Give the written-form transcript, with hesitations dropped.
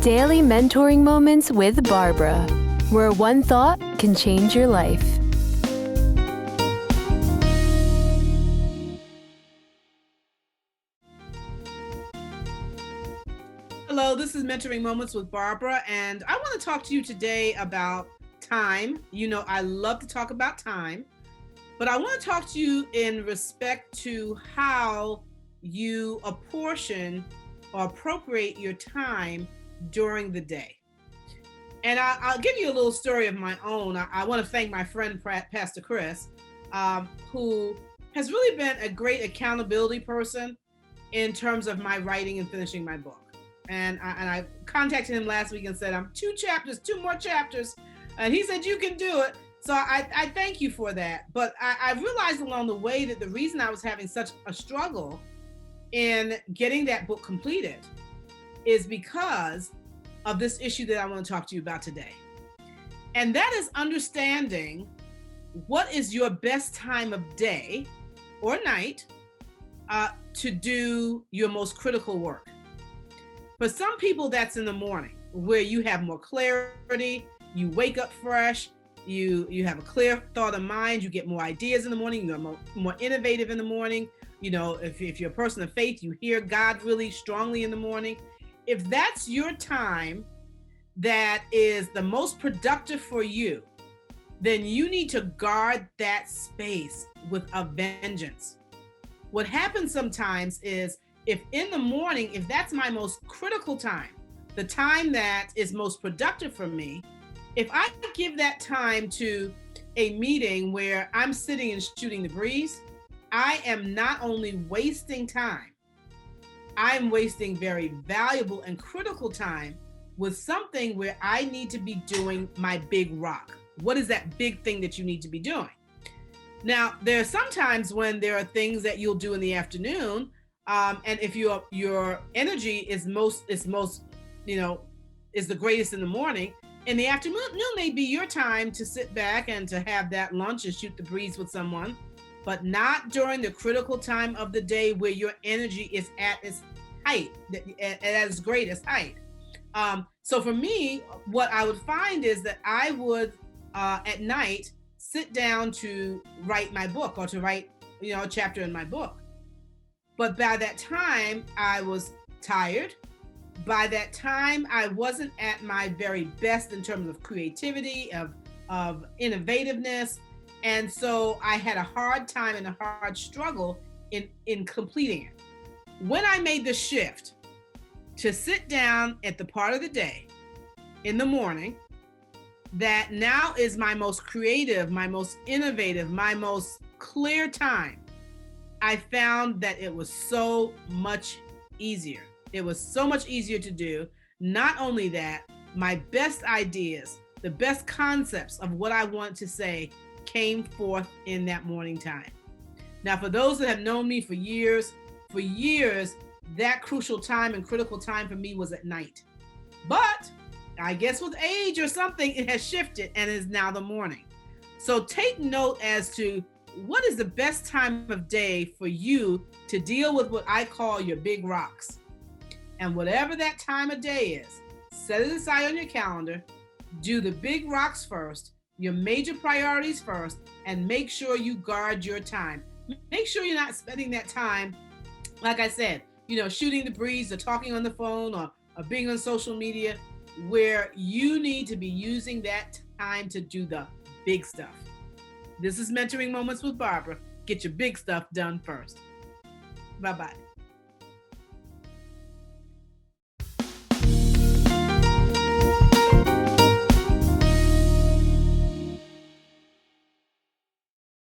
Daily mentoring moments with Barbara, where one thought can change your life. Hello, this is Mentoring Moments with Barbara, and I want to talk to you today about time. You know, I love to talk about time, but I want to talk to you in respect to how you apportion or appropriate your time during the day. And I'll give you a little story of my own. I want to thank my friend, Pastor Chris, who has really been a great accountability person in terms of my writing and finishing my book. And I contacted him last week and said, I'm two more chapters. And he said, you can do it. So I thank you for that. But I realized along the way that the reason I was having such a struggle in getting that book completed is because of this issue that I want to talk to you about today. And that is understanding what is your best time of day or night to do your most critical work. For some people, that's in the morning, where you have more clarity, you wake up fresh, you have a clear thought of mind, you get more ideas in the morning, you're more innovative in the morning. You know, if you're a person of faith, you hear God really strongly in the morning. If that's your time that is the most productive for you, then you need to guard that space with a vengeance. What happens sometimes is, if in the morning, if that's my most critical time, the time that is most productive for me, if I give that time to a meeting where I'm sitting and shooting the breeze, I am not only wasting time, I'm wasting very valuable and critical time with something where I need to be doing my big rock. What is that big thing that you need to be doing? Now, there are some times when there are things that you'll do in the afternoon. And if your energy is the greatest in the morning, in the afternoon may be your time to sit back and to have that lunch and shoot the breeze with someone, but not during the critical time of the day where your energy is at its height, at its greatest height. So for me, what I would find is that I would at night sit down to write my book or to write a chapter in my book. But by that time, I was tired. By that time, I wasn't at my very best in terms of creativity, of innovativeness. And so I had a hard time and a hard struggle in completing it. When I made the shift to sit down at the part of the day in the morning, that now is my most creative, my most innovative, my most clear time, I found that it was so much easier. It was so much easier to do. Not only that, my best ideas, the best concepts of what I want to say came forth in that morning time. Now, for those that have known me for years, that crucial time and critical time for me was at night. But I guess with age or something, it has shifted and is now the morning. So take note as to what is the best time of day for you to deal with what I call your big rocks. And whatever that time of day is, set it aside on your calendar, do the big rocks first, your major priorities first, and make sure you guard your time. Make sure you're not spending that time, like I said, shooting the breeze or talking on the phone or being on social media, where you need to be using that time to do the big stuff. This is Mentoring Moments with Barbara. Get your big stuff done first. Bye-bye.